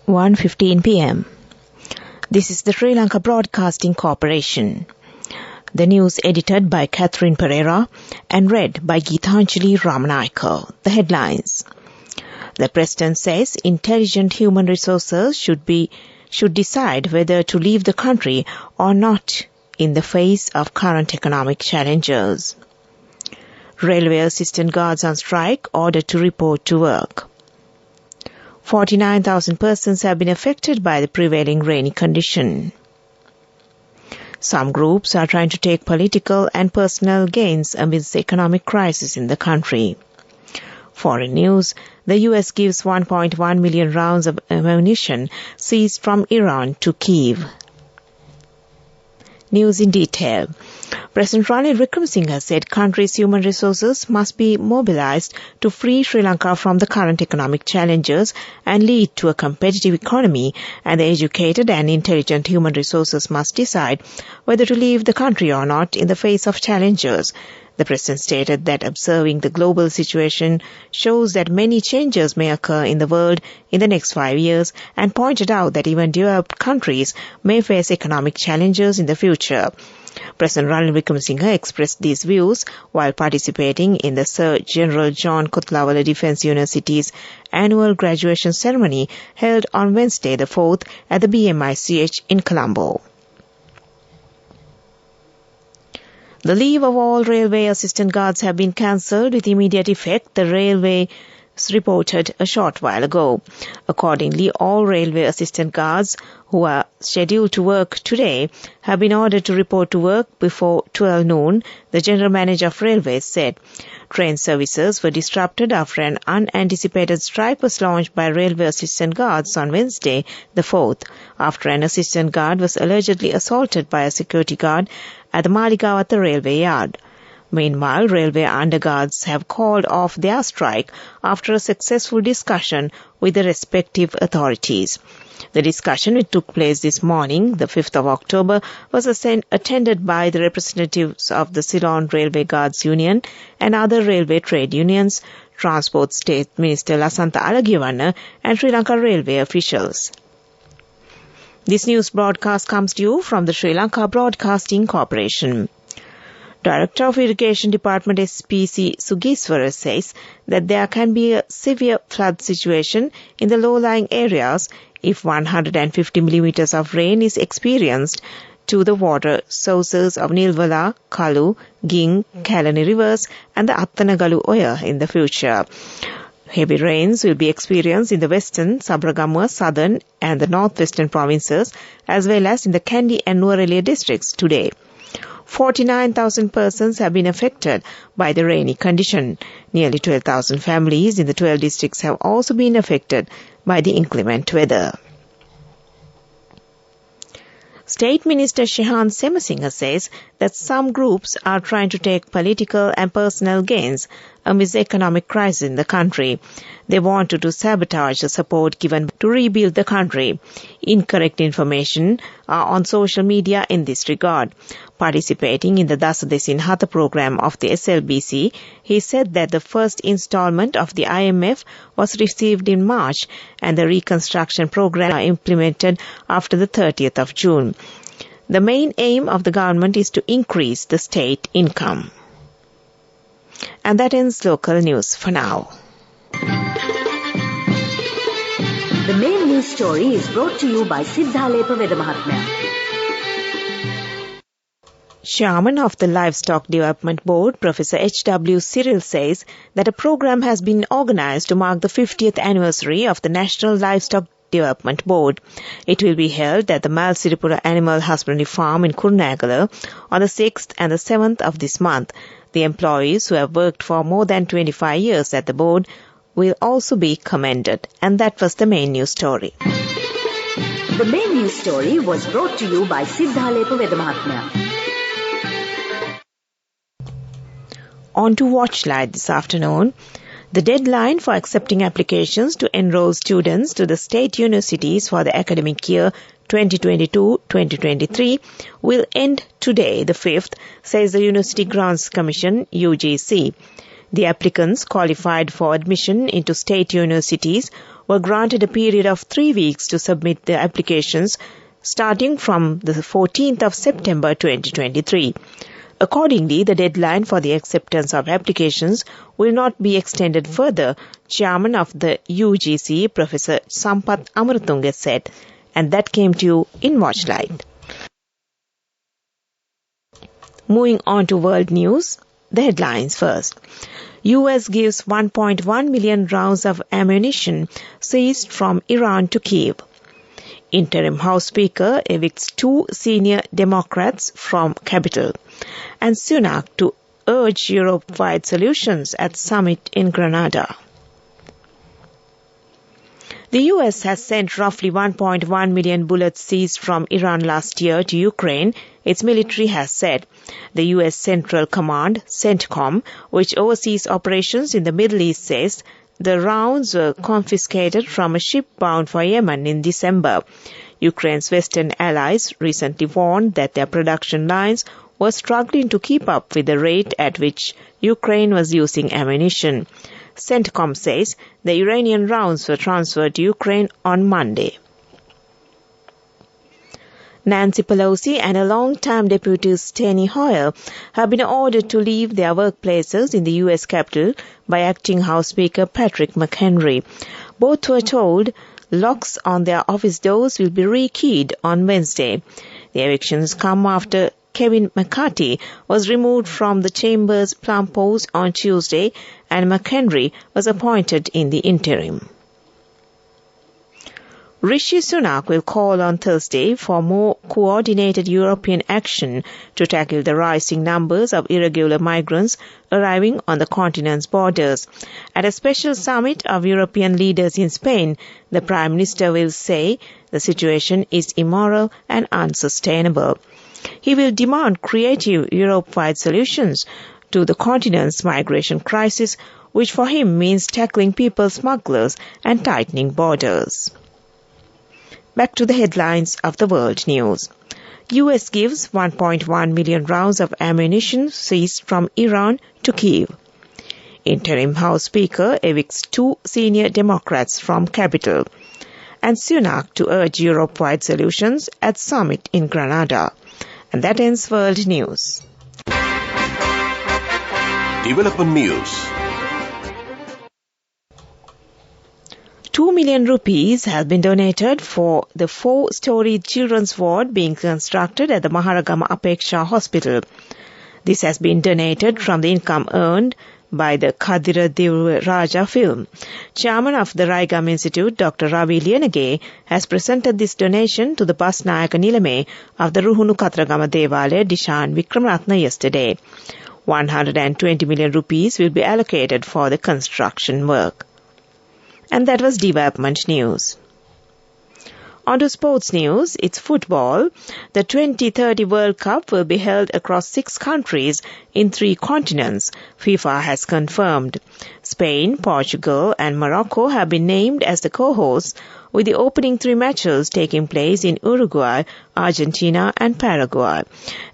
1:15 p.m. This is the Sri Lanka Broadcasting Corporation. The news edited by Catherine Pereira and read by Geethanjali Ramanayaka. The headlines. The President says intelligent human resources should decide whether to leave the country or not in the face of current economic challenges. Railway assistant guards on strike ordered to report to work. 49,000 persons have been affected by the prevailing rainy condition. Some groups are trying to take political and personal gains amidst the economic crisis in the country. Foreign news, the US gives 1.1 million rounds of ammunition seized from Iran to Kyiv. News in detail. President Ranil Wickremesinghe said country's human resources must be mobilized to free Sri Lanka from the current economic challenges and lead to a competitive economy, and the educated and intelligent human resources must decide whether to leave the country or not in the face of challenges. The President stated that observing the global situation shows that many changes may occur in the world in the next 5 years, and pointed out that even developed countries may face economic challenges in the future. President Ranil Wickremesinghe expressed these views while participating in the Sir General John Kotlawala Defence University's annual graduation ceremony held on Wednesday the 4th at the BMICH in Colombo. The leave of all railway assistant guards have been cancelled with immediate effect, the railway reported a short while ago. Accordingly, all railway assistant guards who are scheduled to work today have been ordered to report to work before 12 noon, the General Manager of Railways said. Train services were disrupted after an unanticipated strike was launched by railway assistant guards on Wednesday, the 4th, after an assistant guard was allegedly assaulted by a security guard at the Maligawatha railway yard. Meanwhile, railway underguards have called off their strike after a successful discussion with the respective authorities. The discussion, which took place this morning, the 5th of October, was attended by the representatives of the Ceylon Railway Guards Union and other railway trade unions, Transport State Minister Lasantha Alagiwanna, and Sri Lanka Railway officials. This news broadcast comes to you from the Sri Lanka Broadcasting Corporation. Director of Irrigation Department SPC Sugiswara says that there can be a severe flood situation in the low-lying areas if 150 millimeters of rain is experienced to the water sources of Nilwala, Kalu, Ging, Kalani rivers and the Attanagalu Oya in the future. Heavy rains will be experienced in the western, Sabragamua, southern and the northwestern provinces as well as in the Kandy and Nuwara districts today. 49,000 persons have been affected by the rainy condition. Nearly 12,000 families in the 12 districts have also been affected by the inclement weather. State Minister Shehan Semasinghe says that some groups are trying to take political and personal gains amidst the economic crisis in the country. They want to sabotage the support given to rebuild the country. Incorrect information are on social media in this regard. Participating in the Dasadesin Hatha program of the SLBC, he said that the first installment of the IMF was received in March and the reconstruction program are implemented after the 30th of June. The main aim of the government is to increase the state income. And that ends local news for now. The main news story is brought to you by Sinhala Mahatmya. Chairman of the Livestock Development Board, Professor H.W. Cyril, says that a program has been organized to mark the 50th anniversary of the National Livestock Development Board. It will be held at the Malsiripura Animal Husbandry Farm in Kurunegala on the 6th and the 7th of this month. The employees who have worked for more than 25 years at the board will also be commended. And that was the main news story. The main news story was brought to you by Sinhala Mahatmya. On to Watchlight this afternoon. The deadline for accepting applications to enroll students to the state universities for the academic year 2022-2023 will end today, the 5th, says the University Grants Commission, UGC. The applicants qualified for admission into state universities were granted a period of 3 weeks to submit their applications starting from the 14th of September 2023. Accordingly, the deadline for the acceptance of applications will not be extended further, Chairman of the UGC, Professor Sampath Amaratunge said. And that came to you in Watchlight. Moving on to world news, the headlines first. US gives 1.1 million rounds of ammunition seized from Iran to Kyiv. Interim House Speaker evicts 2 senior Democrats from Capitol. And Sunak to urge Europe-wide solutions at summit in Grenada. The US has sent roughly 1.1 million bullets seized from Iran last year to Ukraine, its military has said. The US Central Command, CENTCOM, which oversees operations in the Middle East, says the rounds were confiscated from a ship bound for Yemen in December. Ukraine's Western allies recently warned that their production lines were struggling to keep up with the rate at which Ukraine was using ammunition. CENTCOM says the Iranian rounds were transferred to Ukraine on Monday. Nancy Pelosi and a long-time Deputy Steny Hoyer have been ordered to leave their workplaces in the U.S. Capitol by Acting House Speaker Patrick McHenry. Both were told locks on their office doors will be rekeyed on Wednesday. The evictions come after Kevin McCarthy was removed from the chamber's plum post on Tuesday and McHenry was appointed in the interim. Rishi Sunak will call on Thursday for more coordinated European action to tackle the rising numbers of irregular migrants arriving on the continent's borders. At a special summit of European leaders in Spain, the Prime Minister will say the situation is immoral and unsustainable. He will demand creative Europe-wide solutions to the continent's migration crisis, which for him means tackling people smugglers and tightening borders. Back to the headlines of the world news. US gives 1.1 million rounds of ammunition seized from Iran to Kyiv. Interim House Speaker evicts 2 senior Democrats from Capitol. And Sunak to urge Europe-wide solutions at summit in Grenada. And that ends world news. Development news. 2 million rupees has been donated for the 4-story children's ward being constructed at the Maharagama Apeksha Hospital. This has been donated from the income earned by the Kadira Diva Raja film. Chairman of the Raigam Institute, Dr. Ravi Liyanage, has presented this donation to the Basnayaka Nilame of the Ruhunu Katragama Devalaya, Dishan Vikramaratna yesterday. 120 million rupees will be allocated for the construction work. And that was development news. On to sports news, it's football. The 2030 World Cup will be held across 6 countries in 3 continents, FIFA has confirmed. Spain, Portugal and Morocco have been named as the co-hosts, with the opening 3 matches taking place in Uruguay, Argentina and Paraguay.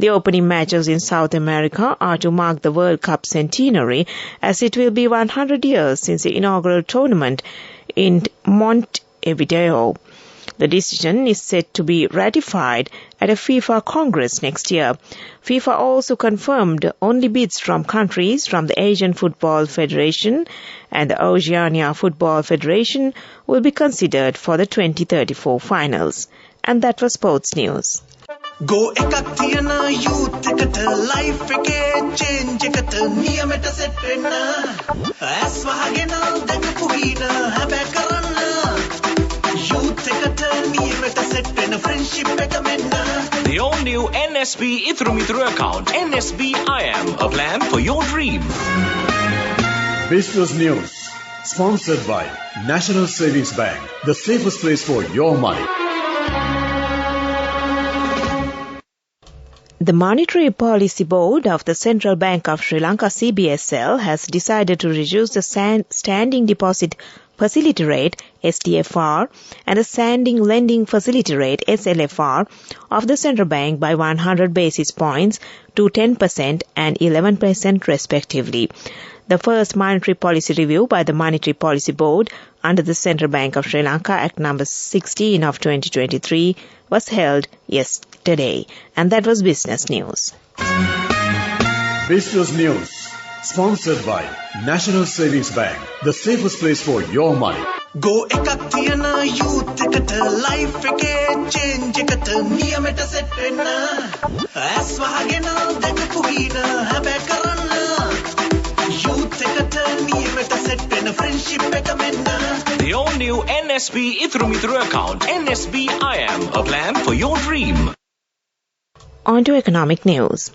The opening matches in South America are to mark the World Cup centenary, as it will be 100 years since the inaugural tournament in Montevideo. The decision is set to be ratified at a FIFA Congress next year. FIFA also confirmed only bids from countries from the Asian Football Federation and the Oceania Football Federation will be considered for the 2034 finals. And that was sports news. Go ekak thiyana youth eකට life එකේ change එකට නියමෙට set වෙන්න ඇස් වහගෙන දැකපු හීන හැබැ කරන්න youth එකට නියමෙට set වෙන friendship එක මෙන්න. The all-new NSB Ithru account, NSB IM, a plan for your dream. Business News, sponsored by National Savings Bank, the safest place for your money. The Monetary Policy Board of the Central Bank of Sri Lanka, CBSL, has decided to reduce the Standing Deposit Facility Rate, SDFR, and the Standing Lending Facility Rate, SLFR, of the Central Bank by 100 basis points to 10% and 11% respectively. The first monetary policy review by the Monetary Policy Board under the Central Bank of Sri Lanka Act number 16 of 2023 was held yesterday. And that was Business News. Business News, sponsored by National Savings Bank, the safest place for your money. Go එකක් තියන youth එකට life එකේ change එකට නියමෙට set වෙන්න ඇස් වහගෙන දැකපු හින හැබැයි කරන්න youth එකට නියමෙට set වෙන friendship එක මෙන්න. The all-new NSB Ithru account, NSB IM, a plan for your dream. On to economic news.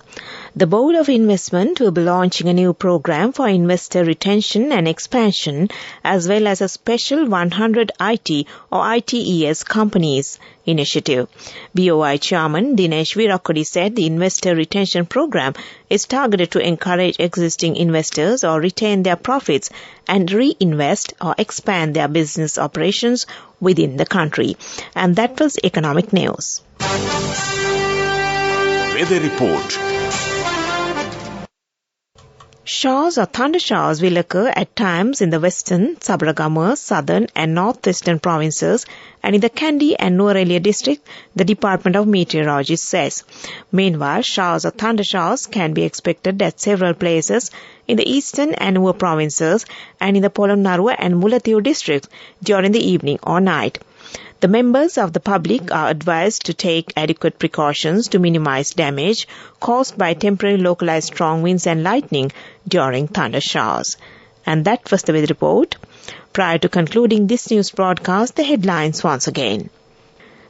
The Board of Investment will be launching a new program for investor retention and expansion, as well as a special 100 IT or ITES companies initiative. BOI Chairman Dinesh Virakodi said the investor retention program is targeted to encourage existing investors or retain their profits and reinvest or expand their business operations within the country. And that was economic news. Weather report. Showers or thunder showers will occur at times in the western, Sabaragama, southern and northwestern provinces and in the Kandy and Nuwara district, the Department of Meteorology says. Meanwhile, showers or thunder showers can be expected at several places in the eastern and Nuwa provinces and in the Polonnaruwa and Mullaitivu districts during the evening or night. The members of the public are advised to take adequate precautions to minimize damage caused by temporary localized strong winds and lightning during thunder showers. And that was the weather report. Prior to concluding this news broadcast, the headlines once again.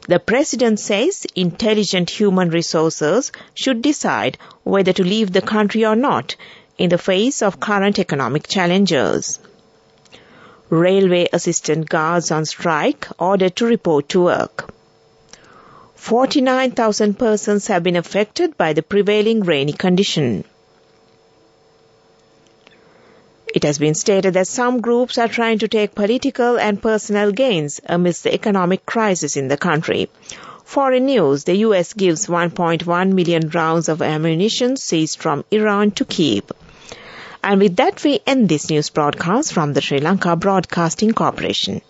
The President says intelligent human resources should decide whether to leave the country or not in the face of current economic challenges. Railway assistant guards on strike ordered to report to work. 49,000 persons have been affected by the prevailing rainy condition. It has been stated that some groups are trying to take political and personal gains amidst the economic crisis in the country. Foreign news, the US gives 1.1 million rounds of ammunition seized from Iran to Kyiv. And with that, we end this news broadcast from the Sri Lanka Broadcasting Corporation.